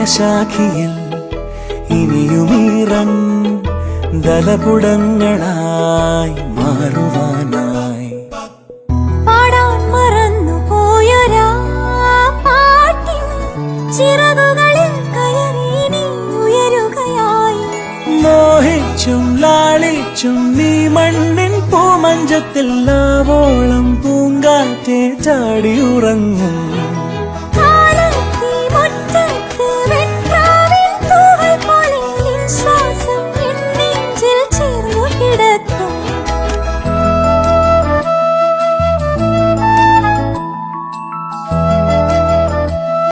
പ്രണയശാഖിയിൽ ഇനിയുമീറൻ ദലപുടങ്ങളായി മാറുവാനായി പാടാൻ മറന്നു പോയൊരാ പാട്ടിൻ ചിറകുകളിൽ കയറി നീ ഉയരുകയായി. മോഹിച്ചും ലാളിച്ചും നീ മണ്ണിൻ പൂമഞ്ചത്തിൽ ആവോളം പൂങ്കാറ്റെ ചാടി ഉറങ്ങും.